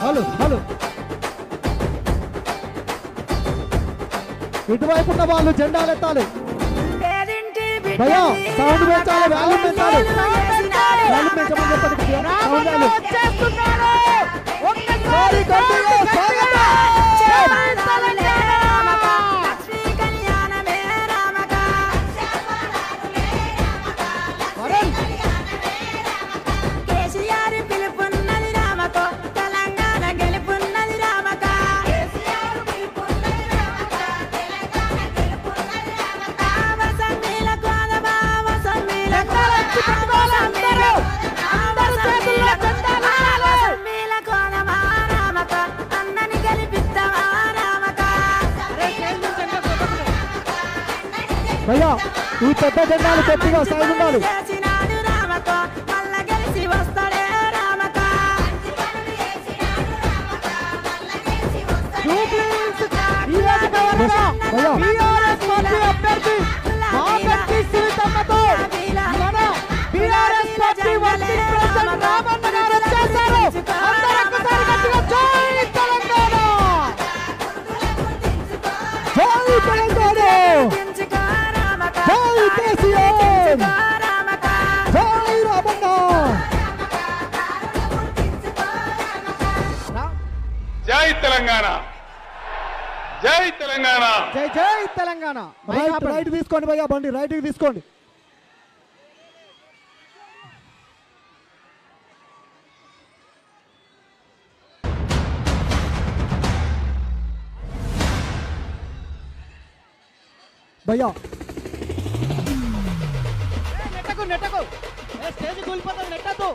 Hello hello ఇటువైపు ఉన్న వాళ్ళు జెండాలు ఎత్తాలి భయ్యా సౌండ్ పెంచాలి వాల్యూమ్ పెంచాలి వాల్యూమ్ పెంచమని చెప్పండి సౌండ్ భయ్యా ఈ పెద్ద జెండాలు గట్టిగా సైడ్ ఉండాలి జై తెలంగాణ జై తెలంగాణ జై జై తెలంగాణ రైట్ తీసుకోండి భయ్యా బండి రైట్కి తీసుకోండి భయ్యా నెట్టకు నెట్టకు స్టేజ్ కూలిపోతుంది నెట్టదు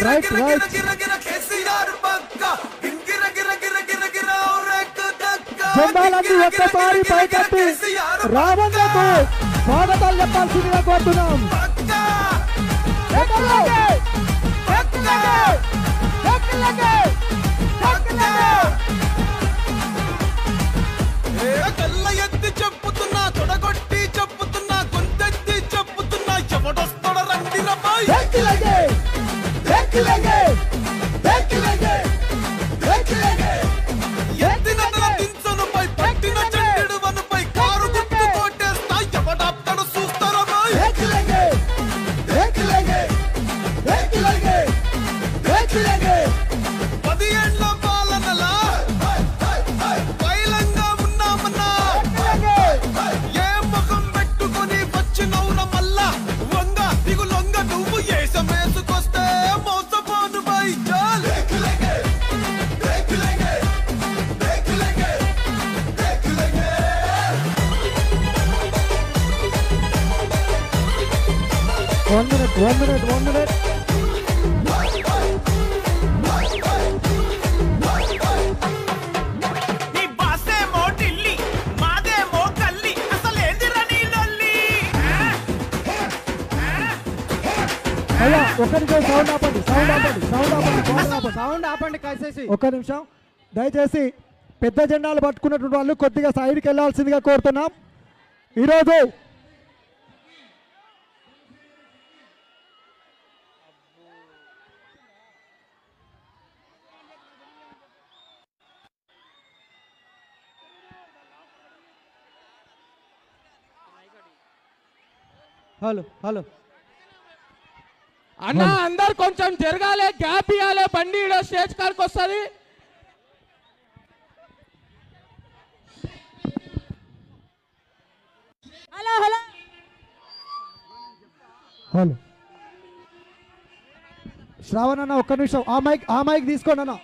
రైట్ రైట్ జెండాలన్నీ ఒక్కసారి పైకెత్తి రావణకు స్వాగతాలు చెప్పాల్సిందిగా కోరుతున్నాం ఎత్తి చెప్పుతున్నా తొడగొట్టి చెప్పుతున్నా గొంతెత్తి చెప్పుతున్నా ఎవడొస్తాడ రండి రమ్మాయి ఎత్తిన తల దించనుపై పట్టిన చెండు వనుపై కారు గుర్తు కొట్టేస్తా ఎవడాప్తాడు చూస్తారమ్మాయి 10 ఏండ్ల పాలనలా వైలంగా ఉన్నామన్నా ఏ ముఖం పెట్టుకొని వచ్చినవున మళ్ళా వంగ దిగులొంగ నువ్వు ఏసమేసుకొస్తే మోసపోను బై చాల్ One minute. నీ బాసేమో ఢిల్లీ మాదేమో కల్లి అసలేదిరా నీ లొల్లి అయ్యా ఒక్క నిమిషం సౌండ్ ఆపండి కాసేసి ఒక్క నిమిషం దయచేసి పెద్ద జెండాలు పట్టుకున్నటువంటి వాళ్ళు కొద్దిగా సైడ్కి వెళ్ళాల్సిందిగా కోరుతున్నాం ఈరోజు హలో అన్న అందరు కొంచెం జరగాలి గ్యాప్ ఇవ్వాలి బండి స్టేజ్ కాడికి వస్తుంది హలో శ్రావణ్ అన్న ఒక్క నిమిషం ఆ మైక్ తీసుకోండి అన్న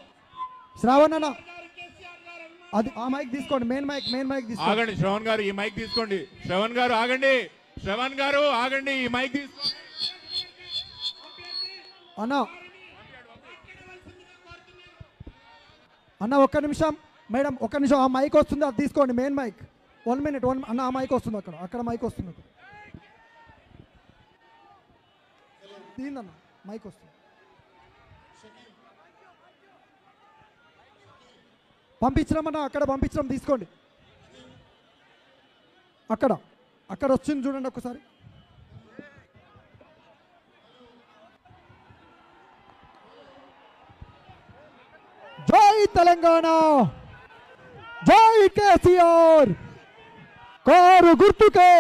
శ్రావణ్ అన్న అది ఆ మైక్ తీసుకోండి మెయిన్ మైక్ తీసుకోండి ఆగండి శ్రవణ్ గారు ఈ మైక్ తీసుకోండి శ్రవణ్ గారు ఆగండి ఈ మైక్ తీసుకోండి అన్న ఒక్క నిమిషం మేడం ఒక్క నిమిషం ఆ మైక్ వస్తుంది అది తీసుకోండి మెయిన్ మైక్ 1 minute అన్న ఆ మైక్ వస్తుంది అక్కడ మైక్ వస్తుంది దీనిదన్న మైక్ వస్తుంది పంపించినామన్నా అక్కడ పంపించడం తీసుకోండి అక్కడ వచ్చింది చూడండి ఒకసారి జై తెలంగాణ, జై కేసీఆర్, కారు గుర్తుకే.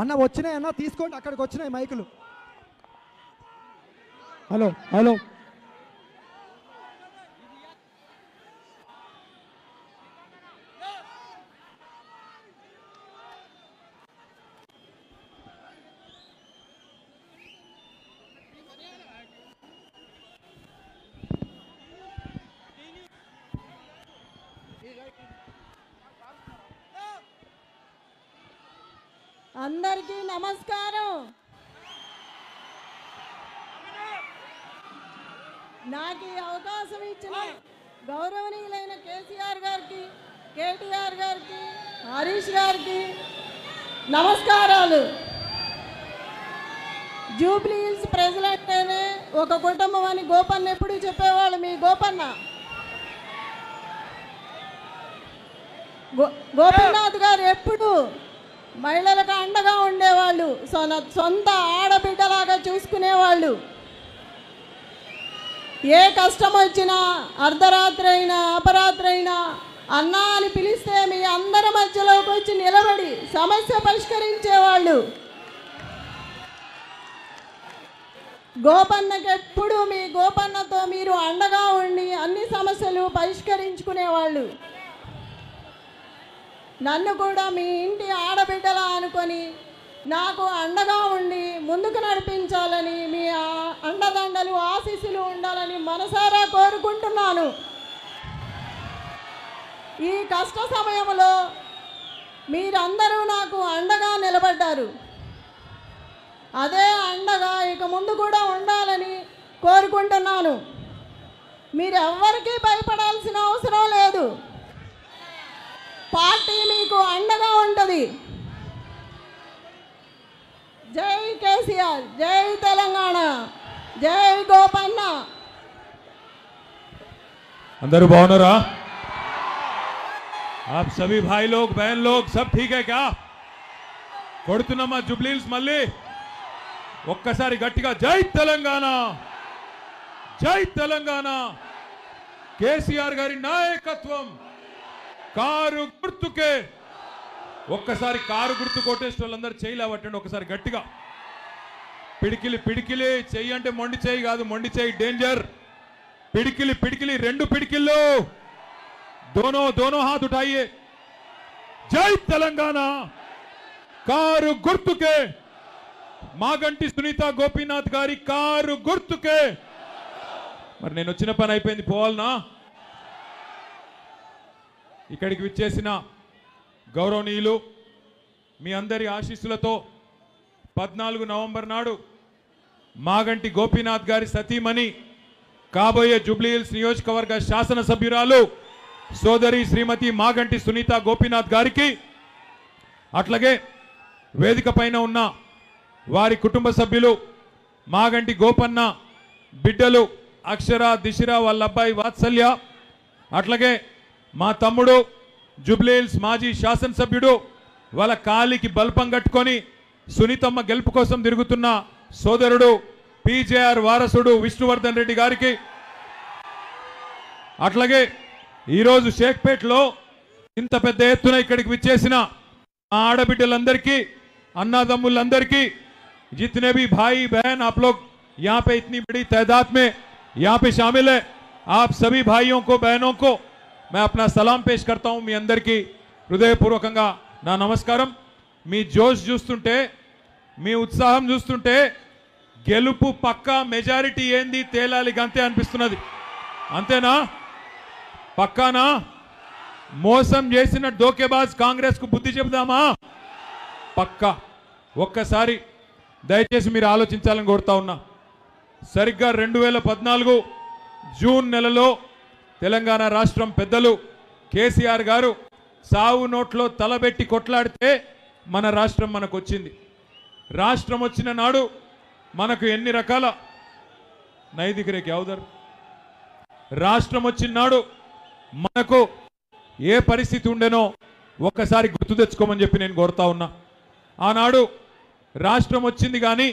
అన్న వచ్చినాయి, అన్న తీసుకోండి, అక్కడికి వచ్చినాయి మైకులు. హలో హలో, అందరికీ నమస్కారం. నాకు ఈ అవకాశం ఇచ్చిన గౌరవనీయులైన కేసీఆర్ గారికి, కేటీఆర్ గారికి, హరీష్ గారికి నమస్కారాలు. జూబ్లీ హిల్స్ ప్రజలంటేనే ఒక కుటుంబం అని గోపన్న ఎప్పుడు చెప్పేవాళ్ళు. మీ గోపన్న గోపీనాథ్ గారు ఎప్పుడు మహిళలకు అండగా ఉండేవాళ్ళు, సొంత ఆడబిడ్డలాగా చూసుకునేవాళ్ళు. ఏ కష్టం వచ్చినా, అర్ధరాత్రి అయినా అపరాత్రి అయినా అన్నా అని పిలిస్తే మీ అందరి మధ్యలోకి వచ్చి నిలబడి సమస్య పరిష్కరించేవాళ్ళు. గోపన్నకి ఎప్పుడు మీ గోపన్నతో మీరు అండగా ఉండి అన్ని సమస్యలు పరిష్కరించుకునేవాళ్ళు. నన్ను కూడా మీ ఇంటి ఆడబిడ్డలా అనుకొని నాకు అండగా ఉండి ముందుకు నడిపించాలని, మీ అండదండలు ఆశీస్సులు ఉండాలని మనసారా కోరుకుంటున్నాను. ఈ కష్ట సమయంలో మీరందరూ నాకు అండగా నిలబడ్డారు. అదే అండగా ఇక ముందు కూడా ఉండాలని కోరుకుంటున్నాను. మీరెవ్వరికీ భయపడాల్సిన అవసరం లేదు. పార్టీ మీకు అండగా ఉంటుంది. జై కేసీఆర్, జై తెలంగాణ, జై గోపన్న. अंदर बावनरा आप सभी भाई लोग बहन लोग सब ठीक है क्या? కొడుతున్నమ్మా జూబ్లీ హిల్స్ మళ్ళీ ఒక్కసారి గట్టిగా జై తెలంగాణ, జై తెలంగాణ, కేసీఆర్ గారి నాయకత్వం, కారు గుర్తుకే. ఒక్కసారి కారు గుర్తు కొట్టేసిన వాళ్ళందరూ చేయి లేవట్టండి ఒకసారి గట్టిగా. పిడికిలి పిడికిలి చెయ్యి అంటే మొండి చెయ్యి కాదు, మొండి చెయ్యి డేంజర్. పిడికిలి పిడికిలి రెండు పిడికిళ్ళు, दोनों दोनों हाथ उठाइए. जय तेलंगाना, కారు గుర్తుకే, మాగంటి సునీత గోపీనాథ్ గారి కారు గుర్తుకే. మరి నేను వచ్చిన పని అయిపోయింది, పోవాలనా? ఇక్కడికి విచ్చేసిన గౌరవనీయులు మీ అందరి ఆశీస్సులతో 14 నవంబర్ నాడు మాగంటి గోపీనాథ్ గారి సతీమణి, కాబోయే జూబ్లీ హిల్స్ నియోజకవర్గ శాసనసభ్యురాలు సోదరి శ్రీమతి మాగంటి సునీత గోపీనాథ్ గారికి, అట్లాగే వేదిక పైన ఉన్న వారి కుటుంబ సభ్యులు, మాగంటి గోపన్న బిడ్డలు అక్షర, దిశర, వాళ్ళ అబ్బాయి వాత్సల్య, అట్లాగే మా తమ్ముడు జూబ్లీ హిల్స్ మాజీ శాసనసభ్యుడు, వాళ్ళ కాలికి బల్పం కట్టుకొని సునీతమ్మ గెలుపు కోసం తిరుగుతున్న సోదరుడు పీజేఆర్ వారసుడు విష్ణువర్ధన్ రెడ్డి గారికి, అట్లాగే ఈరోజు షేక్పేట్లో ఇంత పెద్ద ఎత్తున ఇక్కడికి విచ్చేసిన ఆడబిడ్డలందరికీ, अन्नादम्मुलंदरिकी, जितने भी भाई बहन आप लोग यहाँ पे इतनी बड़ी तादाद में यहाँ पे शामिल है, आप सभी भाइयों को बहनों को मैं अपना सलाम पेश करता हूँ. मी अंदरिकी हृदयपूर्वకంగా నా నమస్కారం. మీ జోష్ చూస్తుంటే, మీ ఉత్సాహం చూస్తుంటే గెలుపు పక్కా, మెజారిటీ ఏంది తేలాలి గంతే అనిపిస్తున్నది. అంతేనా? పక్కానా? మోసం చేసిన డోకేబాజ్ కాంగ్రెస్ కు బుద్ధి చెబుదామా? పక్కా. ఒక్కసారి దయచేసి మీరు ఆలోచించాలని కోరుతా ఉన్నా. సరిగ్గా 2014 జూన్ నెలలో తెలంగాణ రాష్ట్రం పెద్దలు కేసీఆర్ గారు సావు నోట్లో తలబెట్టి కొట్లాడితే మన రాష్ట్రం మనకు వచ్చింది. రాష్ట్రం వచ్చిన నాడు మనకు ఎన్ని రకాల నైతికరేకి అవుదరు, రాష్ట్రం వచ్చిన నాడు మనకు ఏ పరిస్థితి ఉండేనో ఒక్కసారి గుర్తు తెచ్చుకోమని చెప్పి నేను కోరుతా ఉన్నా. ఆనాడు రాష్ట్రం వచ్చింది కానీ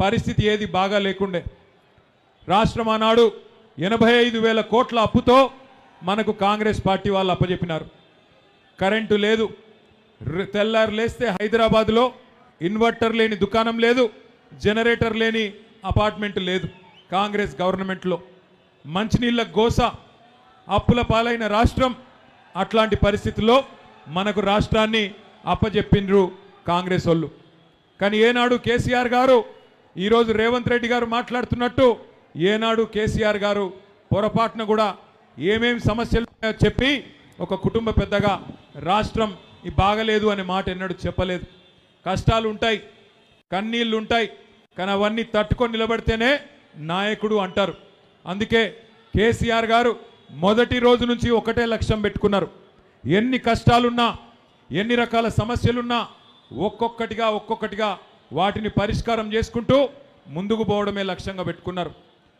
పరిస్థితి ఏది బాగా లేకుండే. రాష్ట్రం ఆనాడు 85,000 కోట్ల అప్పుతో మనకు కాంగ్రెస్ పార్టీ వాళ్ళు అప్పచెప్పినారు. కరెంటు లేదు, తెల్లారు లేస్తే హైదరాబాద్లో ఇన్వర్టర్ లేని దుకాణం లేదు, జనరేటర్ లేని అపార్ట్మెంట్ లేదు. కాంగ్రెస్ గవర్నమెంట్లో మంచినీళ్ళ గోస, అప్పుల పాలైన రాష్ట్రం. అట్లాంటి పరిస్థితుల్లో మనకు రాష్ట్రాన్ని అప్పచెప్పిండ్రు కాంగ్రెస్ వాళ్ళు. కానీ ఏనాడు కేసీఆర్ గారు, ఈరోజు రేవంత్ రెడ్డి గారు మాట్లాడుతున్నట్టు, ఏనాడు కేసీఆర్ గారు పొరపాటున కూడా ఏమేం సమస్యలు చెప్పి ఒక కుటుంబ పెద్దగా రాష్ట్రం ఈ బాగలేదు అనే మాట ఎన్నడూ చెప్పలేదు. కష్టాలు ఉంటాయి, కన్నీళ్ళు ఉంటాయి, కానీ అవన్నీ తట్టుకొని నిలబడితేనే నాయకుడు అంటారు. అందుకే కేసీఆర్ గారు మొదటి రోజు నుంచి ఒకటే లక్ష్యం పెట్టుకున్నారు. ఎన్ని కష్టాలున్నా, ఎన్ని రకాల సమస్యలున్నా ఒక్కొక్కటిగా వాటిని పరిష్కారం చేసుకుంటూ ముందుకు పోవడమే లక్ష్యంగా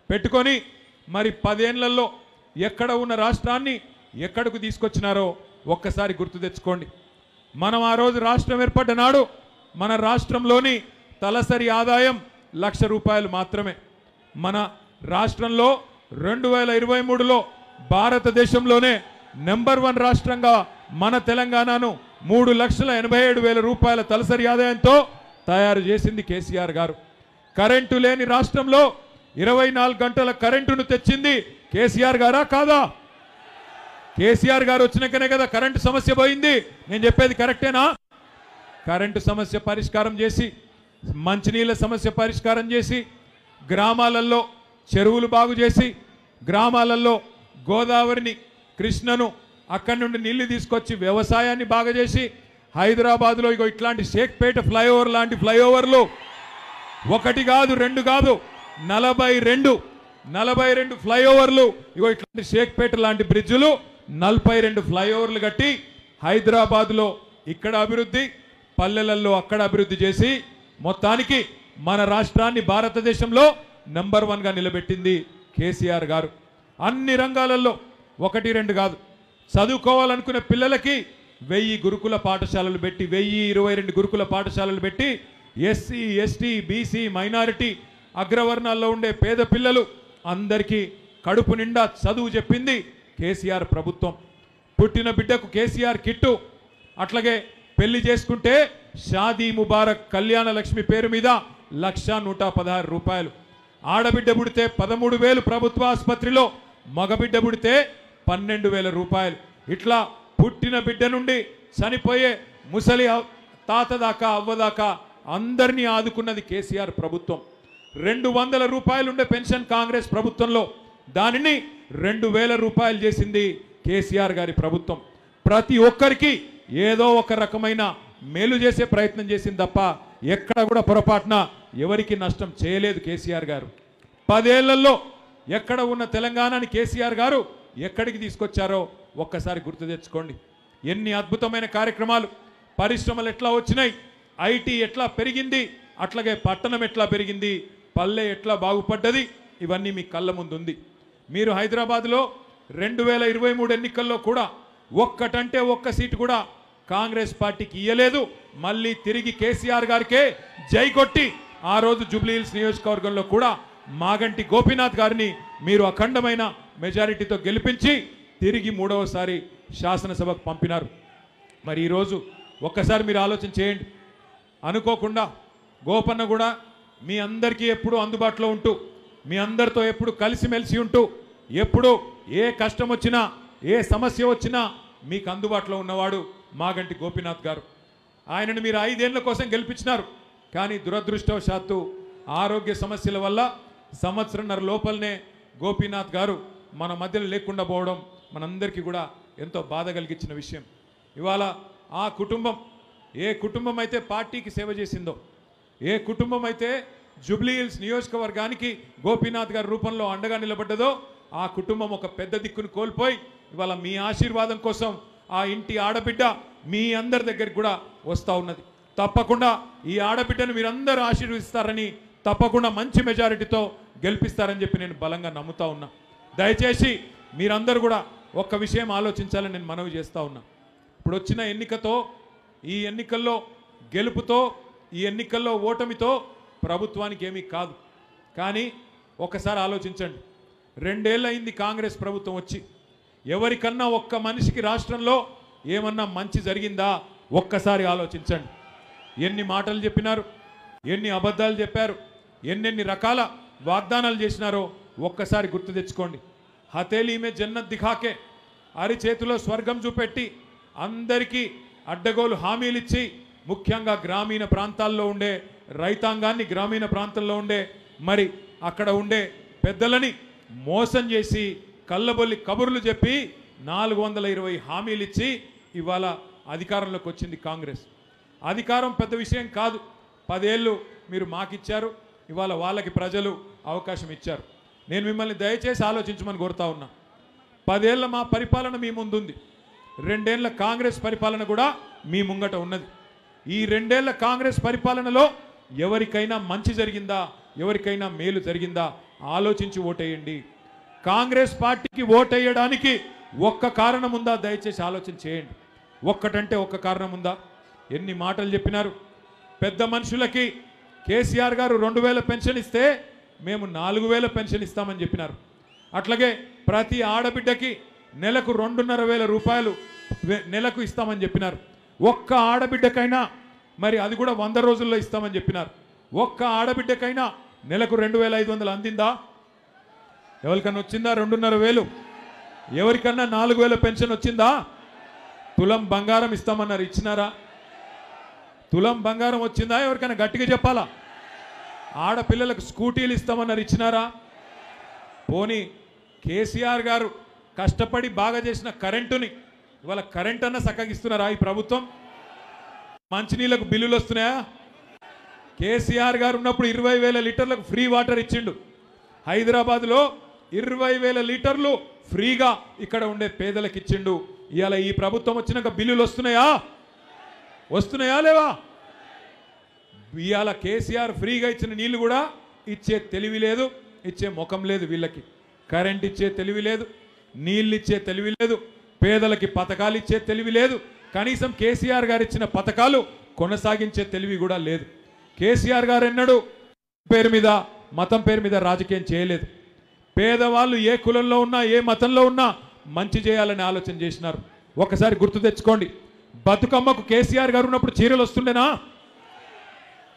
పెట్టుకొని మరి 10 ఏళ్లలో ఎక్కడ ఉన్న రాష్ట్రాన్ని ఎక్కడకు తీసుకొచ్చినారో ఒక్కసారి గుర్తు తెచ్చుకోండి. మనం ఆ రోజు రాష్ట్రం ఏర్పడ్డ నాడు మన రాష్ట్రంలోని తలసరి ఆదాయం ₹1,00,000 మాత్రమే. మన రాష్ట్రంలో 2023లో భారతదేశంలోనే నెంబర్ 1 రాష్ట్రంగా మన తెలంగాణను ₹3,87,000 తలసరి ఆదాయంతో తయారు చేసింది కేసీఆర్ గారు. కరెంటు లేని రాష్ట్రంలో 24 గంటల కరెంటును తెచ్చింది కేసీఆర్ గారా కాదా? కేసీఆర్ గారు వచ్చినాకనే కదా కరెంటు సమస్య పోయింది. నేను చెప్పేది కరెక్టేనా? కరెంటు సమస్య పరిష్కారం చేసి, మంచినీళ్ళ సమస్య పరిష్కారం చేసి, గ్రామాలలో చెరువులు బాగు చేసి, గ్రామాలలో గోదావరిని, కృష్ణను అక్కడి నుండి నీళ్లు తీసుకొచ్చి వ్యవసాయాన్ని బాగా చేసి, హైదరాబాద్లో ఇగో ఇట్లాంటి షేక్పేట ఫ్లైఓవర్ లాంటి ఫ్లైఓవర్లు ఒకటి కాదు, 2 కాదు, 42 ఫ్లైఓవర్లు, ఇగో ఇట్లాంటి షేక్పేట లాంటి బ్రిడ్జులు 42 ఫ్లైఓవర్లు కట్టి హైదరాబాద్లో ఇక్కడ అభివృద్ధి, పల్లెలలో అక్కడ అభివృద్ధి చేసి మొత్తానికి మన రాష్ట్రాన్ని భారతదేశంలో నెంబర్ 1గా నిలబెట్టింది కేసీఆర్ గారు. అన్ని రంగాలలో 1-2 కాదు, చదువుకోవాలనుకునే పిల్లలకి 1000 గురుకుల పాఠశాలలు పెట్టి, 1022 గురుకుల పాఠశాలలు పెట్టి ఎస్సీ, ఎస్టీ, బీసీ, మైనారిటీ, అగ్రవర్ణాల్లో ఉండే పేద పిల్లలు అందరికీ కడుపు నిండా చదువు చెప్పింది కేసీఆర్ ప్రభుత్వం. పుట్టిన బిడ్డకు కేసీఆర్ కిట్టు, అట్లాగే పెళ్లి చేసుకుంటే షాదీ ముబారక్ కళ్యాణ లక్ష్మి పేరు మీద ₹1,116. ఆడబిడ్డ పుడితే 13,000 ప్రభుత్వ ఆసుపత్రిలో, మగబిడ్డ పుడితే ₹12,000. ఇట్లా పుట్టిన బిడ్డ నుండి చనిపోయే ముసలి తాత దాకా, అవ్వ దాకా అందరినీ ఆదుకున్నది కేసీఆర్ ప్రభుత్వం. ₹200 ఉండే పెన్షన్ కాంగ్రెస్ ప్రభుత్వంలో దానిని ₹2,000 చేసింది కేసీఆర్ గారి ప్రభుత్వం. ప్రతి ఒక్కరికి ఏదో ఒక రకమైన మేలు చేసే ప్రయత్నం చేసింది తప్ప ఎక్కడ కూడా పొరపాటున ఎవరికి నష్టం చేయలేదు కేసీఆర్ గారు. 10 ఏళ్లలో ఎక్కడ ఉన్న తెలంగాణని కేసీఆర్ గారు ఎక్కడికి తీసుకొచ్చారో ఒక్కసారి గుర్తు తెచ్చుకోండి. ఎన్ని అద్భుతమైన కార్యక్రమాలు, పరిశ్రమలు ఎట్లా వచ్చినాయి, ఐటీ ఎట్లా పెరిగింది, అట్లాగే పట్టణం ఎట్లా పెరిగింది, పల్లె ఎట్లా బాగుపడ్డది, ఇవన్నీ మీ కళ్ళ ముందు ఉంది. మీరు హైదరాబాద్లో 2023 ఎన్నికల్లో కూడా ఒక్కటంటే ఒక్క సీటు కూడా కాంగ్రెస్ పార్టీకి ఇయ్యలేదు. మళ్ళీ తిరిగి కేసీఆర్ గారికే జై కొట్టి ఆ రోజు జూబ్లీహిల్స్ నియోజకవర్గంలో కూడా మాగంటి గోపీనాథ్ గారిని మీరు అఖండమైన మెజారిటీతో గెలిపించి తిరిగి 3వసారి శాసనసభకు పంపినారు. మరి ఈరోజు ఒక్కసారి మీరు ఆలోచన చేయండి. అనుకోకుండా గోపన్న కూడా మీ అందరికీ ఎప్పుడు అందుబాటులో ఉంటూ, మీ అందరితో ఎప్పుడు కలిసిమెలిసి ఉంటూ, ఎప్పుడు ఏ కష్టం వచ్చినా, ఏ సమస్య వచ్చినా మీకు అందుబాటులో ఉన్నవాడు మాగంటి గోపీనాథ్ గారు. ఆయనను మీరు 5 ఏళ్ల కోసం గెలిపించినారు. కానీ దురదృష్టవశాత్తు ఆరోగ్య సమస్యల వల్ల సంవత్సరంన్నర లోపలనే గోపీనాథ్ గారు మన మధ్యలో లేకుండా పోవడం మనందరికీ కూడా ఎంతో బాధ కలిగించిన విషయం. ఇవాళ ఆ కుటుంబం, ఏ కుటుంబం అయితే పార్టీకి సేవ చేసిందో, ఏ కుటుంబం అయితే జూబ్లీహిల్స్ నియోజకవర్గానికి గోపీనాథ్ గారి రూపంలో అండగా నిలబడ్డదో ఆ కుటుంబం ఒక పెద్ద దిక్కును కోల్పోయి ఇవాళ మీ ఆశీర్వాదం కోసం ఆ ఇంటి ఆడబిడ్డ మీ అందరి దగ్గరికి కూడా వస్తూ ఉన్నది. తప్పకుండా ఈ ఆడబిడ్డను మీరందరూ ఆశీర్వదిస్తారని, తప్పకుండా మంచి మెజారిటీతో గెలిపిస్తారని చెప్పి నేను బలంగా నమ్ముతా ఉన్నా. దయచేసి మీరందరూ కూడా ఒక్క విషయం ఆలోచించాలని నేను మనవి చేస్తూ ఉన్నా. ఇప్పుడు వచ్చిన ఎన్నికతో, ఈ ఎన్నికల్లో గెలుపుతో ఈ ఎన్నికల్లో ఓటమితో ప్రభుత్వానికి ఏమీ కాదు. కానీ ఒకసారి ఆలోచించండి, 2 ఏళ్ళు అయింది కాంగ్రెస్ ప్రభుత్వం వచ్చి. ఎవరికన్నా ఒక్క మనిషికి రాష్ట్రంలో ఏమన్నా మంచి జరిగిందా? ఒక్కసారి ఆలోచించండి. ఎన్ని మాటలు చెప్పినారు, ఎన్ని అబద్ధాలు చెప్పారు, ఎన్నెన్ని రకాల వాగ్దానాలు చేసినారో ఒక్కసారి గుర్తు తెచ్చుకోండి. హతేలీ మే జన్నత్ దిఖాకే, అరిచేతిలో స్వర్గం చూపెట్టి అందరికీ అడ్డగోలు హామీలు ఇచ్చి, ముఖ్యంగా గ్రామీణ ప్రాంతాల్లో ఉండే రైతాంగాన్ని, గ్రామీణ ప్రాంతంలో ఉండే మరి అక్కడ ఉండే పెద్దలని మోసం చేసి కళ్ళబొల్లి కబుర్లు చెప్పి 420 హామీలు ఇచ్చి ఇవాళ అధికారంలోకి వచ్చింది కాంగ్రెస్. అధికారం పెద్ద విషయం కాదు. 10 ఏళ్ళు మీరు మాకిచ్చారు, ఇవాళ వాళ్ళకి ప్రజలు అవకాశం ఇచ్చారు. నేను మిమ్మల్ని దయచేసి ఆలోచించమని కోరుతా ఉన్నా. 10 ఏళ్ళ మా పరిపాలన మీ ముందుంది, 2 ఏళ్ళ కాంగ్రెస్ పరిపాలన కూడా మీ ముంగట ఉన్నది. ఈ 2 ఏళ్ళ కాంగ్రెస్ పరిపాలనలో ఎవరికైనా మంచి జరిగిందా, ఎవరికైనా మేలు జరిగిందా ఆలోచించి ఓటేయండి. కాంగ్రెస్ పార్టీకి ఓటేయడానికి ఒక్క కారణం ఉందా? దయచేసి ఆలోచన చేయండి. ఒక్కటంటే ఒక్క కారణం ఉందా? ఎన్ని మాటలు చెప్పినారు. పెద్ద మనుషులకి కేసీఆర్ గారు 2000 పెన్షన్ ఇస్తే మేము 4000 పెన్షన్ ఇస్తామని చెప్పినారు. అట్లాగే ప్రతి ఆడబిడ్డకి నెలకు 2500 రూపాయలు నెలకు ఇస్తామని చెప్పినారు. ఒక్క ఆడబిడ్డకైనా మరి అది కూడా 100 రోజుల్లో ఇస్తామని చెప్పినారు. ఒక్క ఆడబిడ్డకైనా నెలకు 2500 అందిందా? ఎవరికన్నా వచ్చిందా 2500? ఎవరికన్నా 4000 పెన్షన్ వచ్చిందా? తులం బంగారం ఇస్తామన్నారు, ఇచ్చినారా? తులం బంగారం వచ్చిందా? ఎవరికైనా గట్టిగా చెప్పాలా? ఆడపిల్లలకు స్కూటీలు ఇస్తామన్నారు, ఇచ్చినారా? పోనీ కేసీఆర్ గారు కష్టపడి బాగా చేసిన కరెంటుని ఇవాళ కరెంట్ అన్న సక్కగిస్తున్నారా ఈ ప్రభుత్వం? మంచినీళ్ళకు బిల్లులు వస్తున్నాయా? కేసీఆర్ గారు ఉన్నప్పుడు 20,000 లీటర్లకు ఫ్రీ వాటర్ ఇచ్చిండు. హైదరాబాద్లో 20,000 లీటర్లు ఫ్రీగా ఇక్కడ ఉండే పేదలకు ఇచ్చిండు. ఇవాళ ఈ ప్రభుత్వం వచ్చినాక బిల్లులు వస్తున్నాయా? వస్తున్నాయా లేవా? ఇవాళ కేసీఆర్ ఫ్రీగా ఇచ్చిన నీళ్లు కూడా ఇచ్చే తెలివి లేదు, ఇచ్చే ముఖం లేదు వీళ్ళకి. కరెంట్ ఇచ్చే తెలివి లేదు, నీళ్ళు ఇచ్చే తెలివి లేదు, పేదలకి పథకాలు ఇచ్చే తెలివి లేదు, కనీసం కేసీఆర్ గారు ఇచ్చిన పథకాలు కొనసాగించే తెలివి కూడా లేదు. కేసీఆర్ గారు ఎన్నడూ పేరు మీద, మతం పేరు మీద రాజకీయం చేయలేదు. పేదవాళ్ళు ఏ కులంలో ఉన్నా, ఏ మతంలో ఉన్నా మంచి చేయాలని ఆలోచన చేసినారు. ఒకసారి గుర్తు తెచ్చుకోండి, బతుకమ్మకు కేసీఆర్ గారు ఉన్నప్పుడు చీరలు వస్తుండేనా?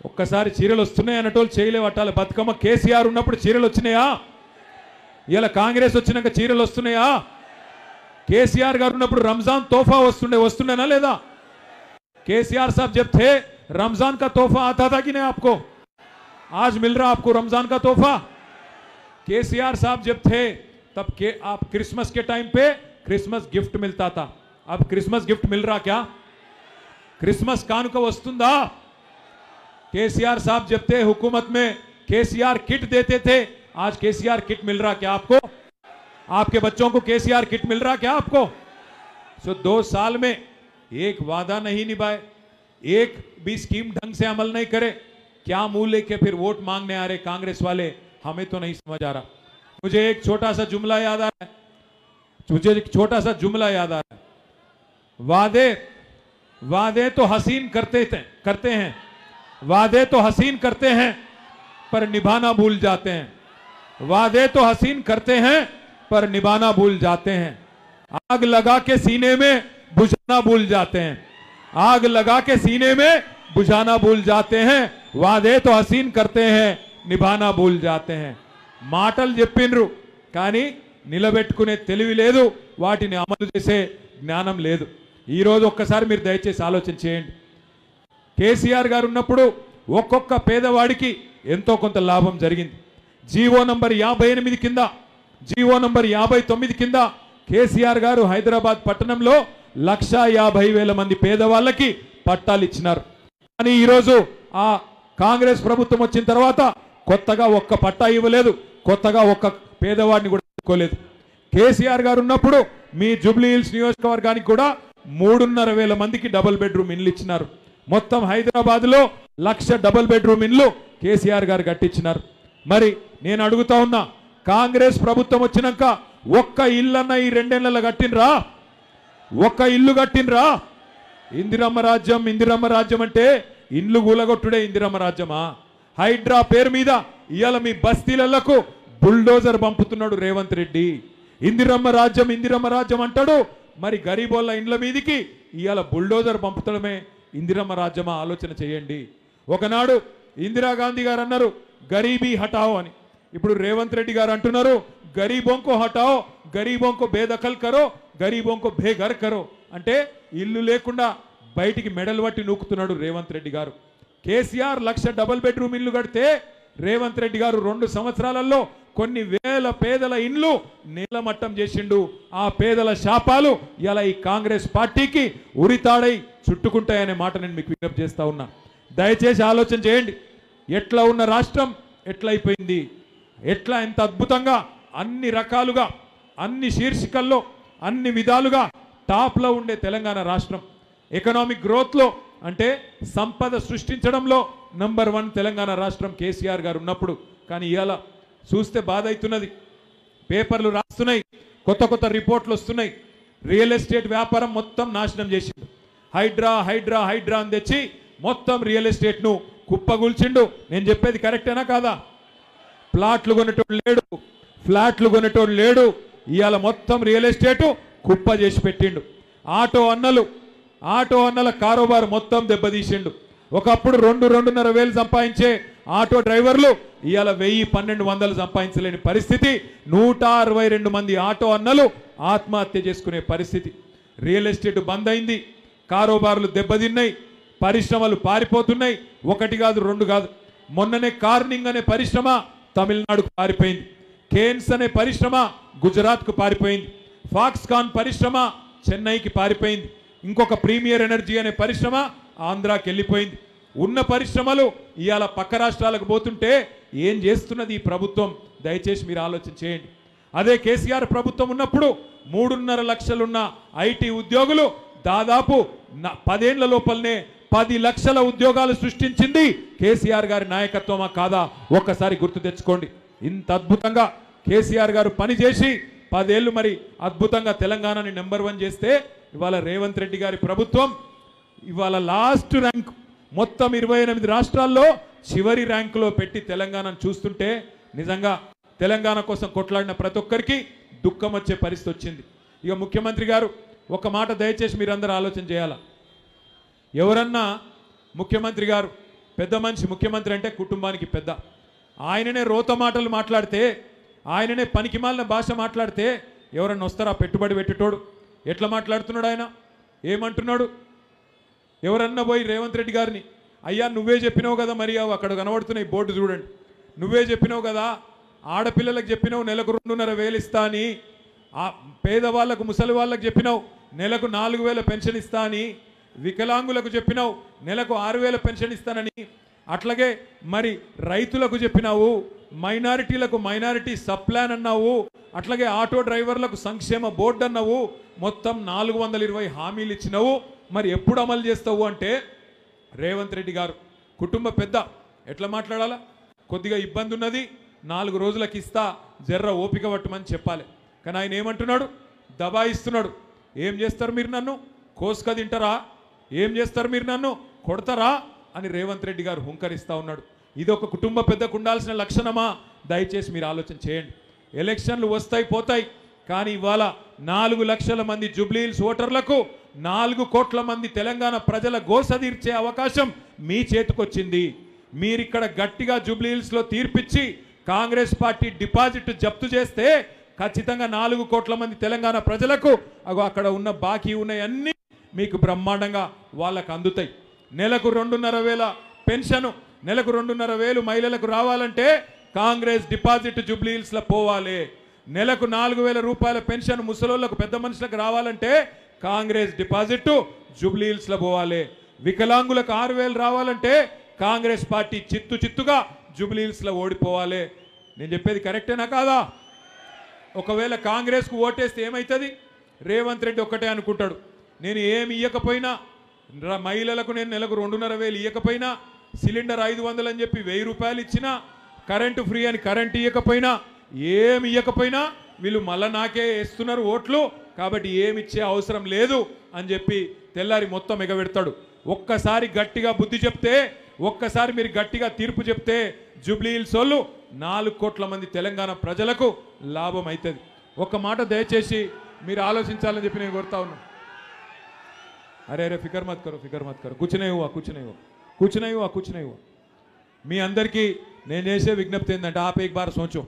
ఒక్కసారి చీరలు వస్తున్నాయి అన్నటోళ్ళు చేయలేవట్టాలి. బతుకమ్మ కేసీఆర్ ఉన్నప్పుడు చీరలు వచ్చినాయా? ఇలా కాంగ్రెస్ వచ్చినాక చీరలు వస్తున్నాయా? కేసీఆర్ గారు ఉన్నప్పుడు రంజాన్ తోఫా వస్తుండేనా లేదా? కేసీఆर साहब जब थे रमजान का तोहफा आता था कि नहीं आपको? आज मिल रहा आपको रमजान का तोहफा? केसीआर साहब जब थे तब के आप क्रिसमस के टाइम पे क्रिसमस गिफ्ट मिलता था. अब क्रिसमस गिफ्ट मिल रहा क्या? क्रिसमस कानुका वस्तुंदा? केसीआर साहब जब थे हुकूमत में केसीआर किट देते थे, आज केसीआर किट मिल रहा क्या आपको? आपके बच्चों को केसीआर किट मिल रहा क्या आपको? 2 साल में एक वादा नहीं निभाए, एक भी स्कीम ढंग से अमल नहीं करे, क्या मुंह लेके फिर वोट मांगने आ रहे कांग्रेस वाले? हमें तो नहीं समझ आ रहा. मुझे एक छोटा सा जुमला याद आ रहा है, वादे तो हसीन करते हैं, वादे तो हसीन करते हैं पर निभाना भूल जाते हैं. वादे तो हसीन करते हैं पर निभाना भूल जाते हैं. आग लगा के सीने में बुझाना भूल जाते हैं. आग लगा के सीने में बुझाना भूल जाते हैं. वादे तो हसीन करते हैं, నిభానా భూల్ జాతే హై. మాటలు చెప్పిండ్రు కానీ నిలబెట్టుకునే తెలివి లేదు, వాటిని అమలు చేసే జ్ఞానం లేదు. ఈరోజు ఒక్కసారి మీరు దయచేసి ఆలోచన చేయండి. కేసీఆర్ గారు ఉన్నప్పుడు ఒక్కొక్క పేదవాడికి ఎంతో కొంత లాభం జరిగింది. జీవో నంబర్ 58 కింద, జీవో నంబర్ 59 కింద కేసీఆర్ గారు హైదరాబాద్ పట్టణంలో 150,000 మంది పేదవాళ్ళకి పట్టాలు ఇచ్చినారు. కానీ ఈరోజు ఆ కాంగ్రెస్ ప్రభుత్వం వచ్చిన తర్వాత కొత్తగా ఒక్క పట్టా ఇవ్వలేదు, కొత్తగా ఒక్క పేదవాడిని కూడా తీసుకోలేదు. కేసీఆర్ గారు ఉన్నప్పుడు మీ జూబ్లీ హిల్స్ నియోజకవర్గానికి కూడా 3,500 మందికి డబుల్ బెడ్రూమ్ ఇండ్లు ఇచ్చినారు. మొత్తం హైదరాబాద్లో 1,00,000 డబుల్ బెడ్రూమ్ ఇండ్లు కేసీఆర్ గారు కట్టించినారు. మరి నేను అడుగుతా ఉన్నా, కాంగ్రెస్ ప్రభుత్వం వచ్చినాక ఒక్క ఇల్లన్న ఈ 2 ఏళ్లలో కట్టినరా? ఒక్క ఇల్లు కట్టినరా? ఇందిరమ్మ రాజ్యం అంటే ఇండ్లు కూలగొట్టుడే ఇందిరమ్మ రాజ్యమా? హైడ్రా పేరు మీద ఇవాళ మీ బస్తీలకు బుల్డోజర్ పంపుతున్నాడు రేవంత్ రెడ్డి. ఇందిరమ్మ రాజ్యం అంటాడు, మరి గరీబోళ్ళ ఇండ్ల మీదికి ఇవాళ బుల్డోజర్ పంపుతడమే ఇందిరమ్మ రాజ్యమా? ఆలోచన చేయండి. ఒకనాడు ఇందిరాగాంధీ గారు అన్నారు గరీబీ హటాओ అని. ఇప్పుడు రేవంత్ రెడ్డి గారు అంటున్నారు గరీబోంకో హటాओ, గరీబోంకో బేదఖల్ కరో, గరీబోంకో బేఘర్ కరో. అంటే ఇల్లు లేకుండా బయటికి మెడలు పట్టి నూకుతున్నాడు రేవంత్ రెడ్డి గారు. కేసీఆర్ 1,00,000 డబుల్ బెడ్రూమ్ ఇల్లు కడితే రేవంత్ రెడ్డి గారు 2 సంవత్సరాలలో కొన్ని వేల పేదల ఇండ్లు నేలమట్టం చేసిండు. ఆ పేదల శాపాలు ఇలా ఈ కాంగ్రెస్ పార్టీకి ఉరితాడై చుట్టుకుంటాయనే మాట నేను మీకు విజ్ఞప్తి చేస్తా ఉన్నా. దయచేసి ఆలోచన చేయండి. ఎట్లా ఉన్న రాష్ట్రం ఎట్లా అయిపోయింది, ఎట్లా ఎంత అద్భుతంగా అన్ని రకాలుగా అన్ని శీర్షికల్లో అన్ని విధాలుగా టాప్లో ఉండే తెలంగాణ రాష్ట్రం. ఎకనామిక్ గ్రోత్లో అంటే సంపద సృష్టించడంలో నంబర్ 1 తెలంగాణ రాష్ట్రం కేసీఆర్ గారు ఉన్నప్పుడు. కానీ ఇవాళ చూస్తే బాధ అవుతున్నది. పేపర్లు రాస్తున్నాయి, కొత్త రిపోర్ట్లు వస్తున్నాయి. రియల్ ఎస్టేట్ వ్యాపారం మొత్తం నాశనం చేసిండు. హైడ్రా అని తెచ్చి మొత్తం రియల్ ఎస్టేట్ను కుప్పగూల్చిండు. నేను చెప్పేది కరెక్టేనా కాదా? ఫ్లాట్లు కొనేటోడు లేడు. ఇవాళ మొత్తం రియల్ ఎస్టేటు కుప్ప చేసి పెట్టిండు. ఆటో అన్నల కారోబారు మొత్తం దెబ్బతీసిండు. ఒకప్పుడు 2-2.5 వేలు సంపాదించే ఆటో డ్రైవర్లు ఇవాళ 1,000-1,200 సంపాదించలేని పరిస్థితి. 162 మంది ఆటో అన్నలు ఆత్మహత్య చేసుకునే పరిస్థితి. రియల్ ఎస్టేట్ బంద్ అయింది, కారోబార్లు దెబ్బతిన్నాయి, పరిశ్రమలు పారిపోతున్నాయి. 1 కాదు 2 కాదు. మొన్ననే కార్నింగ్ అనే పరిశ్రమ తమిళనాడుకు పారిపోయింది. కేన్స్ అనే పరిశ్రమ గుజరాత్కు పారిపోయింది. ఫాక్స్కాన్ పరిశ్రమ చెన్నైకి పారిపోయింది. ఇంకొక ప్రీమియర్ ఎనర్జీ అనే పరిశ్రమ ఆంధ్రాకి వెళ్ళిపోయింది. ఉన్న పరిశ్రమలు ఇవాళ పక్క రాష్ట్రాలకు పోతుంటే ఏం చేస్తున్నది ఈ ప్రభుత్వం? దయచేసి మీరు ఆలోచన చేయండి. అదే కేసీఆర్ ప్రభుత్వం ఉన్నప్పుడు 3.5 లక్షలున్న ఐటీ ఉద్యోగులు దాదాపు 10 ఏళ్ల లోపలనే 10 లక్షల ఉద్యోగాలు సృష్టించింది కేసీఆర్ గారి నాయకత్వమా కాదా? ఒక్కసారి గుర్తు తెచ్చుకోండి. ఇంత అద్భుతంగా కేసీఆర్ గారు పనిచేసి 10 ఏళ్ళు మరి అద్భుతంగా తెలంగాణని నెంబర్ 1 చేస్తే ఇవాళ రేవంత్ రెడ్డి గారి ప్రభుత్వం ఇవాళ లాస్ట్ ర్యాంక్ మొత్తం 28 రాష్ట్రాల్లో చివరి ర్యాంకులో పెట్టి తెలంగాణను చూస్తుంటే నిజంగా తెలంగాణ కోసం కొట్లాడిన ప్రతి ఒక్కరికి దుఃఖం వచ్చే పరిస్థితి వచ్చింది. ఇక ముఖ్యమంత్రి గారు ఒక మాట దయచేసి మీరందరూ ఆలోచన చేయాలా. ఎవరన్నా ముఖ్యమంత్రి గారు పెద్ద మనిషి, ముఖ్యమంత్రి అంటే కుటుంబానికి పెద్ద, ఆయననే రోత మాటలు మాట్లాడితే, ఆయననే పనికిమాలిన భాష మాట్లాడితే ఎవరన్నా వస్తారా? పెట్టుబడి పెట్టేటోడు ఎట్లా మాట్లాడుతున్నాడు ఆయన? ఏమంటున్నాడు? ఎవరన్నా పోయి రేవంత్ రెడ్డి గారిని అయ్యా నువ్వే చెప్పినావు కదా, మరి అక్కడ కనబడుతున్నాయి బోర్డు చూడండి, నువ్వే చెప్పినావు కదా, ఆడపిల్లలకు చెప్పినావు నెలకు 2.5 వేలు ఇస్తా అని, పేదవాళ్లకు ముసలి వాళ్ళకు చెప్పినావు నెలకు 4,000 పెన్షన్ ఇస్తా అని, వికలాంగులకు చెప్పినావు నెలకు 6,000 పెన్షన్ ఇస్తానని, అట్లాగే మరి రైతులకు చెప్పినావు, మైనారిటీలకు మైనారిటీ సబ్ ప్లాన్ అన్నావు, అట్లాగే ఆటో డ్రైవర్లకు సంక్షేమ బోర్డు అన్నావు, మొత్తం 420 హామీలు ఇచ్చినావు. మరి ఎప్పుడు అమలు చేస్తావు అంటే రేవంత్ రెడ్డి గారు కుటుంబ పెద్ద ఎట్లా మాట్లాడాలా? కొద్దిగా ఇబ్బంది ఉన్నది, 4 రోజులకు ఇస్తా, జర్ర ఓపిక పట్టమని చెప్పాలి. కానీ ఆయన ఏమంటున్నాడు? దబాయిస్తున్నాడు. ఏం చేస్తారు మీరు నన్ను? కోసుక తింటారా? ఏం చేస్తారు మీరు నన్ను? కొడతారా అని రేవంత్ రెడ్డి గారు హుంకరిస్తూ ఉన్నాడు. ఇది ఒక కుటుంబ పెద్దకు ఉండాల్సిన లక్షణమా? దయచేసి మీరు ఆలోచన చేయండి. ఎలక్షన్లు వస్తాయి పోతాయి, కానీ ఇవాళ 4 లక్షల మంది జూబ్లీహిల్స్ ఓటర్లకు 4 కోట్ల మంది తెలంగాణ ప్రజల గోస తీర్చే అవకాశం మీ చేతికొచ్చింది. మీరిక్కడ గట్టిగా జూబ్లీహిల్స్లో తీర్పిచ్చి కాంగ్రెస్ పార్టీ డిపాజిట్ జప్తు చేస్తే ఖచ్చితంగా 4 కోట్ల మంది తెలంగాణ ప్రజలకు అక్కడ ఉన్న బాకీ ఉన్నాయన్నీ మీకు బ్రహ్మాండంగా వాళ్ళకు అందుతాయి. నెలకు 2.5 వేల పెన్షన్, నెలకు 2.5 వేలు మహిళలకు రావాలంటే కాంగ్రెస్ డిపాజిట్ జూబ్లీహిల్స్లో పోవాలి. నెలకు 4,000 రూపాయల పెన్షన్ ముసలోళ్లకు పెద్ద మనుషులకు రావాలంటే కాంగ్రెస్ డిపాజిట్ జూబ్లీహిల్స్లో పోవాలి. వికలాంగులకు 6,000 రావాలంటే కాంగ్రెస్ పార్టీ చిత్తుగా జూబ్లీహిల్స్లో ఓడిపోవాలి. నేను చెప్పేది కరెక్టేనా కాదా? ఒకవేళ కాంగ్రెస్కు ఓటేస్తే ఏమవుతుంది? రేవంత్ రెడ్డి ఒక్కటే అనుకుంటాడు, నేను ఏమి ఇవ్వకపోయినా, మహిళలకు నేను నెలకు 2.5 వేలు ఇవ్వకపోయినా, సిలిండర్ 500 అని చెప్పి 1000 రూపాయలు ఇచ్చినా, కరెంటు ఫ్రీ అని కరెంటు ఇవ్వకపోయినా, ఏమి ఇవ్వకపోయినా వీళ్ళు మళ్ళా నాకే వేస్తున్నారు ఓట్లు, కాబట్టి ఏమి ఇచ్చే అవసరం లేదు అని చెప్పి తెల్లారి మొత్తం ఎగబెడతాడు. ఒక్కసారి గట్టిగా బుద్ధి చెప్తే, ఒక్కసారి మీరు గట్టిగా తీర్పు చెప్తే జూబ్లీహిల్స్ వాళ్ళు 4 కోట్ల మంది తెలంగాణ ప్రజలకు లాభం అవుతుంది. ఒక్క మాట దయచేసి మీరు ఆలోచించాలని చెప్పి నేను కోరుతా ఉన్నా. अरे अरे फिक्र मत करो, फिक्र मत करो, कुछ नहीं हुआ, कुछ नहीं हुआ, कुछ नहीं हुआ, कुछ नहीं हुआ. मी अंदर की నేను చేసే విజ్ఞప్తి ఏంటంటే आप एक बार सोचो,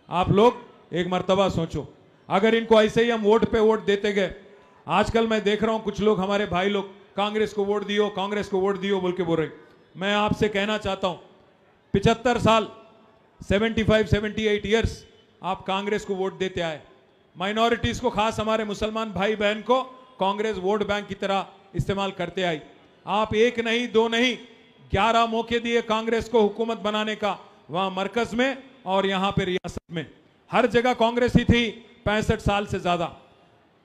आप लोग एक मर्तबा सोचो. अगर इनको ऐसे ही हम वोट पे वोट देते गए, आजकल मैं देख रहा हूं कुछ लोग हमारे भाई लोग कांग्रेस को वोट दियो, कांग्रेस को वोट दियो बोल के बोल रहे. मैं आपसे कहना चाहता हूं 75 साल 75-78 ईयर्स आप कांग्रेस को वोट देते आए. माइनॉरिटीज को, खास हमारे मुसलमान भाई बहन को कांग्रेस वोट बैंक की तरह इस्तेमाल करते आई. आप एक नहीं, 2 नहीं, 11 मौके दिए कांग्रेस को हुकूमत बनाने का, वहां मरकज में और यहां पे रियासत में, हर जगह कांग्रेस ही थी 65 साल से ज्यादा.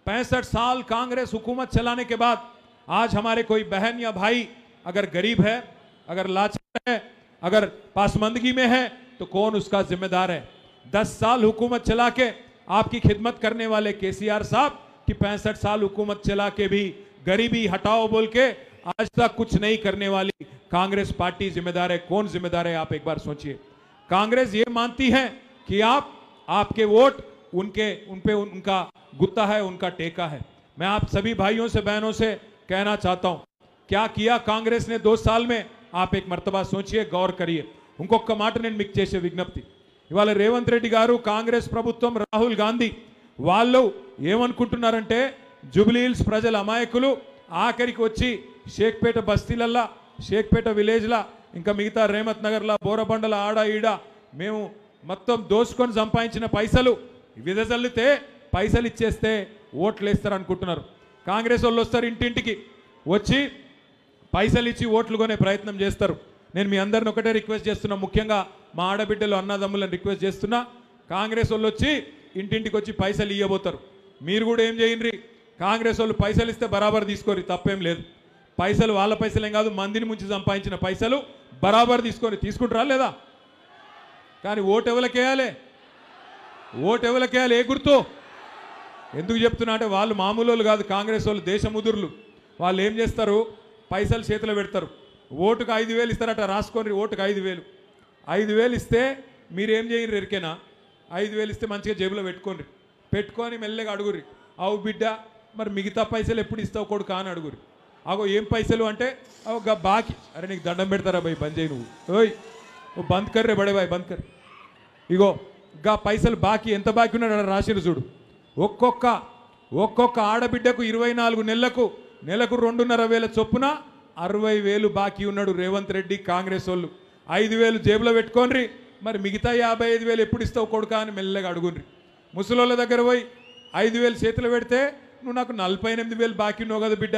65 साल कांग्रेस हुकूमत चलाने के बाद आज हमारे कोई बहन या भाई अगर गरीब है, अगर लाचार है, अगर पासमंदगी में है, तो कौन उसका जिम्मेदार है? 10 साल हुकूमत चला के आपकी खिदमत करने वाले केसीआर साहब कि 65 साल हुकूमत चला के भी गरीबी हटाओ बोल के आज तक कुछ नहीं करने वाली कांग्रेस पार्टी जिम्मेदार है. कौन जिम्मेदार है? आप एक बार सोचिए. कांग्रेस ये मानती है कि आपके वोट उन पे उनका गुत्ता है, उनका टेका है. मैं आप सभी भाइयों से, बहनों से कहना चाहता हूं, क्या किया कांग्रेस ने 2 साल में? आप एक मर्तबा सोचिए, गौर करिए. ఇంకొక మాట నేను మీకు చేసే విజ్ఞప్తి, ఇవాళ రేవంత్ రెడ్డి గారు, కాంగ్రెస్ ప్రభుత్వం, రాహుల్ గాంధీ వాళ్ళు ఏమనుకుంటున్నారంటే జూబ్లీహిల్స్ ప్రజల అమాయకులు ఆఖరికి వచ్చి షేక్పేట బస్తీలల్లా, షేక్పేట విలేజ్లా, ఇంకా మిగతా రేమత్ నగర్లా, బోరబండల ఆడ ఈడ మేము మొత్తం దోసుకొని సంపాదించిన పైసలు విదజల్లితే పైసలు ఇచ్చేస్తే ఓట్లు వేస్తారు అనుకుంటున్నారు. కాంగ్రెస్ వాళ్ళు వస్తారు, ఇంటింటికి వచ్చి పైసలు ఇచ్చి ఓట్లు కొనే ప్రయత్నం చేస్తారు. నేను మీ అందరిని ఒకటే రిక్వెస్ట్ చేస్తున్నా, ముఖ్యంగా మా ఆడబిడ్డలు, అన్నదమ్ములను రిక్వెస్ట్ చేస్తున్నా, కాంగ్రెస్ వాళ్ళు వచ్చి ఇంటింటికి వచ్చి పైసలు ఇవ్వబోతారు. మీరు కూడా ఏం చేయండి, కాంగ్రెస్ వాళ్ళు పైసలు ఇస్తే బరాబర్ తీసుకోరు, తప్పేం లేదు. పైసలు వాళ్ళ పైసలేం కాదు, మందిని ముంచి సంపాదించిన పైసలు బరాబర్ తీసుకుంటారా లేదా? కానీ ఓటు ఎవరికేయాలి? ఓటు ఎవరికేయాలి? ఏ గుర్తు? ఎందుకు చెప్తున్నా అంటే వాళ్ళు మామూలు వాళ్ళు కాదు, కాంగ్రెస్ వాళ్ళు దేశముదురులు. వాళ్ళు ఏం చేస్తారు, పైసలు చేతిలో పెడతారు. ఓటుకు 5,000 ఇస్తారట, రాసుకోండి. ఓటుకు 5,000. 5,000 ఇస్తే మీరేం చేయరు ఎరికేనా? 5,000 ఇస్తే మంచిగా జేబులో పెట్టుకొని మెల్లగా అడుగురి, అవు బిడ్డ మరి మిగతా పైసలు ఎప్పుడు ఇస్తావు కొడుకా అని అడుగురి. అగో ఏం పైసలు అంటే, అవు గా బాకీ. అరే నీకు దండం పెడతారా భయ్, బంద్ చేయి నువ్వు. ఓయ్ ఓ బంద్ కర్రే బడే బాయ్, బంద్ కర్. ఇగో గా పైసలు బాకీ, ఎంత బాకీ ఉన్నాడు రాసిరు చూడు. ఒక్కొక్క ఆడబిడ్డకు 24 నెలలకు 2,500 చొప్పున 60,000 బాకీ ఉన్నాడు రేవంత్ రెడ్డి, కాంగ్రెస్ వాళ్ళు. 5,000 జేబులో పెట్టుకోండి, మరి మిగతా 55,000 ఎప్పుడు ఇస్తావు కొడుకా అని మెల్లగా అడుగుండ్రి. ముసలోళ్ళ దగ్గర పోయి 5,000 చేతిలో పెడితే, నువ్వు నాకు 48,000 బాకీ ఉన్నావు కదా బిడ్డ,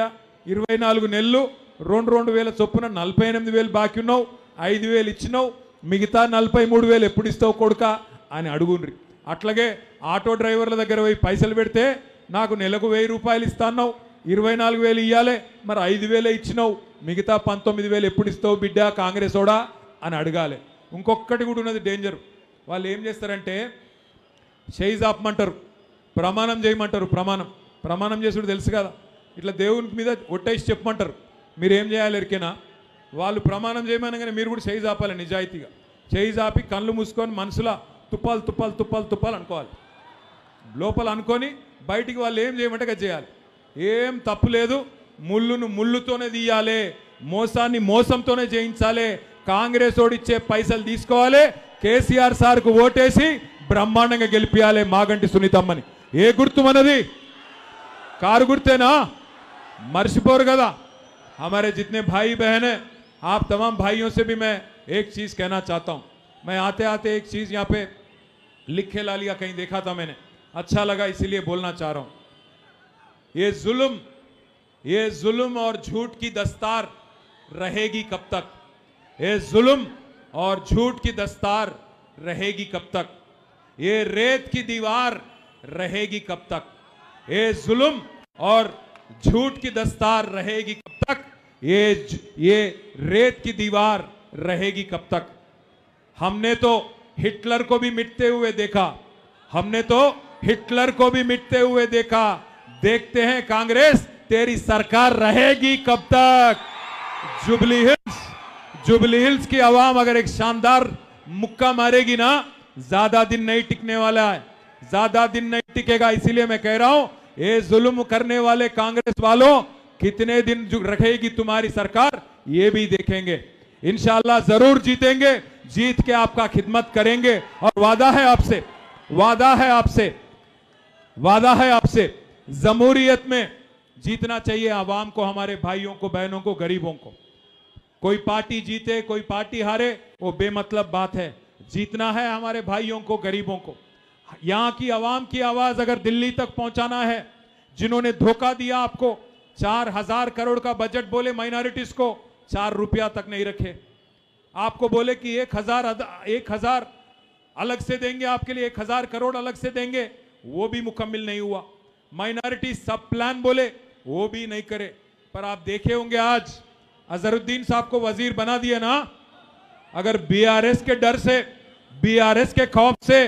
24 నెలలు 2,000 చొప్పున 48,000 బాకీ ఉన్నావు, 5,000 ఇచ్చినావు, మిగతా 43,000 ఎప్పుడు ఇస్తావు కొడుకా అని అడుగుండ్రి. అట్లాగే ఆటో డ్రైవర్ల దగ్గర పోయి పైసలు పెడితే, నాకు నెలకు 1,000 రూపాయలు ఇస్తాన్నావు, 24,000 ఇవ్వాలి, మరి 5,000 ఇచ్చినావు, మిగతా 19,000 ఎప్పుడు ఇస్తావు బిడ్డ కాంగ్రెస్ ఓడా అని అడగాలి. ఇంకొకటి కూడా ఉన్నది డేంజర్. వాళ్ళు ఏం చేస్తారంటే చేయి ఆపమంటారు, ప్రమాణం చేయమంటారు. ప్రమాణం చేసుడు తెలుసు కదా, ఇట్లా దేవునికి మీద ఒట్టేసి చెప్పమంటారు. మీరు ఏం చేయాలి ఎరికేనా? వాళ్ళు ప్రమాణం చేయమనగానే మీరు కూడా చేయి ఆపాలి, నిజాయితీగా చేయి ఆపి కళ్ళు మూసుకొని మనసులో తుప్పాలు అనుకోవాలి. లోపల అనుకొని బయటికి వాళ్ళు ఏం చేయమంటే అది చేయాలి. ఏం తప్పు లేదు, ముళ్ళును ముళ్ళుతోనే తీయాలి, మోసాన్ని మోసంతోనే చేయించాలి. కాంగ్రెస్ ఓడిచ్చే పైసలు తీసుకోవాలి, కేసీఆర్ సార్కు ఓటేసి బ్రహ్మాండంగా గెలిపియాలి మాగంటి సునీతమ్మని. ఏ గుర్తు మనది? కారు గుర్తేనా? मर्सीपोर गदा। हमारे जितने भाई बहन हैं, आप तमाम भाइयों से भी मैं एक चीज़ कहना चाहता हूँ। मैं आते आते एक चीज़ यहाँ पे लिख के ला लिया, कहीं देखा था मैंने, अच्छा लगा इसीलिए बोलना चाह रहा हूँ। ये जुल्म और झूठ की दस्तार रहेगी कब तक? ये जुल्म और झूठ की दस्तार रहेगी कब तक? ये रेत की दीवार रहेगी कब तक? ये जुल्म और झूठ की दस्तार रहेगी कब तक? ये रेत की दीवार रहेगी कब तक? हमने तो हिटलर को भी मिटते हुए देखा, हमने तो हिटलर को भी मिटते हुए देखा। देखते हैं कांग्रेस तेरी सरकार रहेगी कब तक? जुबली हिल्स की आवाम अगर एक शानदार मुक्का मारेगी ना, ज्यादा दिन नहीं टिकने वाला है, ज्यादा दिन नहीं टिकेगा। इसीलिए मैं कह रहा हूं, ये जुल्म करने वाले कांग्रेस वालों कितने दिन रखेगी तुम्हारी सरकार, ये भी देखेंगे। इंशाअल्लाह जरूर जीतेंगे, जीत के आपका खिदमत करेंगे। और वादा है आपसे जमहूरियत में जीतना चाहिए आवाम को, हमारे भाइयों को, बहनों को, गरीबों को। कोई पार्टी जीते कोई पार्टी हारे वो बेमतलब बात है, जीतना है हमारे भाइयों को, गरीबों को। यहां की आवाम की आवाज अगर दिल्ली तक पहुंचाना है, जिन्होंने धोखा दिया आपको, 4000 करोड़ का बजट बोले माइनॉरिटीज को, 4 रुपया तक नहीं रखे। आपको बोले कि 1000 अलग से देंगे, आपके लिए 1000 करोड़ अलग से देंगे, वो भी मुकम्मिल नहीं हुआ। माइनॉरिटी सब प्लान बोले, वो भी नहीं करे। पर आप देखे होंगे आज अजहरुद्दीन साहब को वजीर बना दिया ना, अगर बीआरएस के डर से, बीआरएस के खौफ से,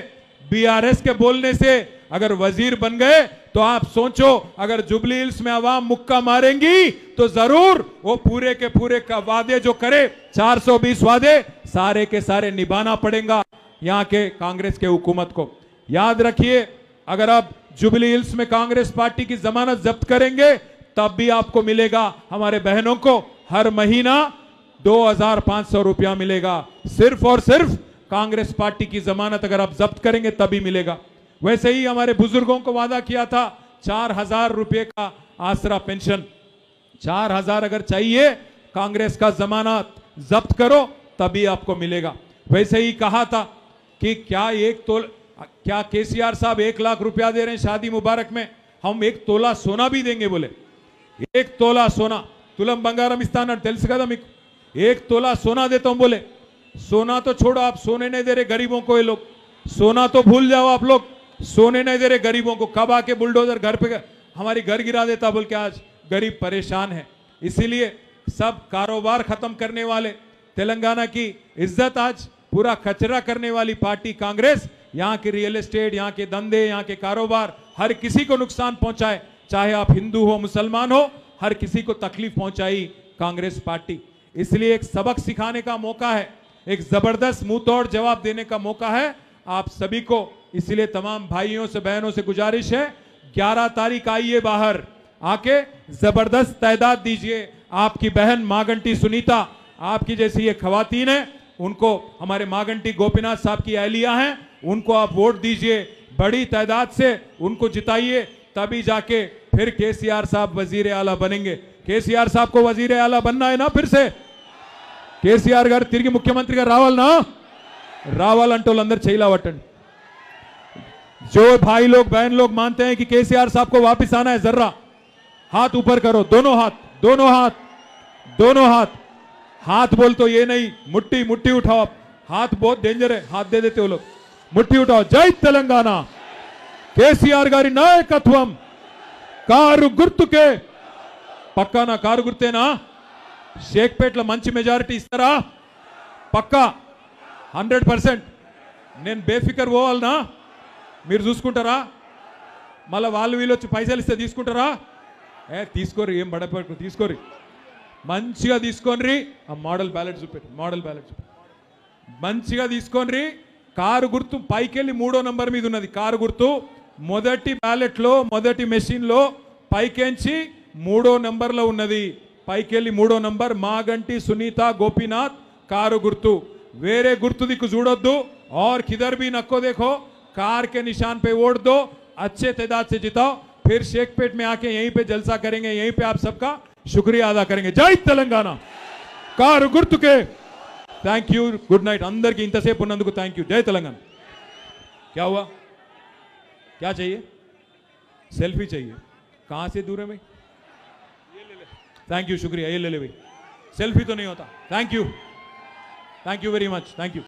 बीआरएस के बोलने से अगर वजीर बन गए, तो आप सोचो अगर जुबली हिल्स में आवाम मुक्का मारेंगी तो जरूर वो पूरे के पूरे का वादे जो करे, 420 वादे सारे के सारे निभाना पड़ेगा यहां के कांग्रेस के हुकूमत को। याद रखिए, अगर आप जुबली हिल्स में कांग्रेस पार्टी की जमानत जब्त करेंगे, तब भी आपको मिलेगा, हमारे बहनों को हर महीना 2500 रुपया मिलेगा। सिर्फ और सिर्फ कांग्रेस पार्टी की जमानत अगर आप जब्त करेंगे तभी मिलेगा। वैसे ही हमारे बुजुर्गों को वादा किया था 4000 रुपए का आसरा पेंशन, 4000 अगर चाहिए कांग्रेस का जमानत जब्त करो तभी आपको मिलेगा। वैसे ही कहा था कि क्या केसीआर साहब 1 लाख रुपया दे रहे हैं शादी मुबारक में, हम 1 तोला सोना भी देंगे बोले। 1 तोला सोना, तुलम बंगारम इस्तान तेलुसु कदा मीकु, 1 तोला सोना देता हूं बोले। सोना तो छोड़ो, आप सोने नहीं दे रहे गरीबों को, ये लोग सोना तो भूल जाओ, आप लोग सोने नहीं दे रहे गरीबों को। कब आके बुलडोजर घर पे हमारी घर गिरा देता बोल के आज गरीब परेशान है। इसीलिए सब कारोबार खत्म करने वाले, तेलंगाना की इज्जत आज पूरा कचरा करने वाली पार्टी कांग्रेस, यहाँ के रियल एस्टेट, यहाँ के धंधे, यहाँ के कारोबार, हर किसी को नुकसान पहुंचाए, चाहे आप हिंदू हो मुसलमान हो, हर किसी को तकलीफ पहुंचाई कांग्रेस पार्टी। इसलिए एक सबक सिखाने का मौका है, एक जबरदस्त मुंह तोड़ जवाब देने का मौका है आप सभी को। इसलिए तमाम भाइयों से बहनों से गुजारिश है, 11 तारीख आइए बाहर, आके जबरदस्त तादाद दीजिए। आपकी बहन मागंटी सुनीता, आपकी जैसी ये खवातीन है, उनको हमारे मागंटी गोपीनाथ साहब की अहलिया हैं, उनको आप वोट दीजिए, बड़ी तादाद से उनको जिताइए, तभी जाके फिर केसीआर साहब वजीर आला बनेंगे। केसीआर साहब को वजीर आला बनना है ना, फिर से కేసీఆర్ గారు తిరిగి ముఖ్యమంత్రిగా రావాలనా? రావాలంటే వాళ్ళందరూ చేయిలా పట్టండి। जो भाई लोग बहन लोग मानते हैं कि केसीआर साहब को वापस आना है, जर्रा हाथ ऊपर करो, दोनों हाथ, दोनों हाथ, दोनों हाथ। हाथ बोल तो ये नहीं, मुट्ठी मुट्ठी उठाओ आप, हाथ बहुत डेंजर है, हाथ दे देते हो लोग, मुट्ठी उठाओ। जय तेलंगाना, కేసీఆర్ గారి నాయకత్వం, కారు గుర్తుకే, పక్కానా కారు గుర్తేనా? షేక్పేట్లో మంచి మెజారిటీ ఇస్తారా? పక్కా 100%। నేను బేఫికర్ పోవాలనా? మీరు చూసుకుంటారా? మళ్ళీ వాళ్ళు వీళ్ళు వచ్చి పైసలు ఇస్తే తీసుకుంటారా? తీసుకోరి, ఏం బడపడు తీసుకోరి, మంచిగా తీసుకోండి। ఆ మోడల్ బ్యాలెట్ చూపెట్టు, మోడల్ బ్యాలెట్ చూపెట్టు, మంచిగా తీసుకోండి। కారు గుర్తు పైకెళ్ళి 3వ నంబర్ మీద ఉన్నది కారు గుర్తు, మొదటి బ్యాలెట్లో మొదటి మెషిన్లో పైకెంచి 3వ నంబర్లో ఉన్నది, పైకెళ్ళి 3వ నంబర్ మాగంటి సునీత గోపీనాథ్ కారు గుర్తు, వేరే గుర్తు దిక్కు చూడొద్దు। और किधर भी नको देखो, कार के निशान पे वोट दो, अच्छे तादाद से जिताओ, फिर शेखपेट में आके यहीं पे जलसा करेंगे, यहीं पे आप सबका शुक्रिया अदा करेंगे। जय तेलंगाना, कार गुर्तुके। Thank you, good night. अंदर की इंतसेप उन्नंदुकु थैंक यू। जय तेलंगाना। क्या हुआ, क्या चाहिए? सेल्फी चाहिए? कहां से दूर है भाई? थैंक यू, शुक्रिया, ये ले ले भाई, सेल्फी तो नहीं होता। Thank you very much, thank you.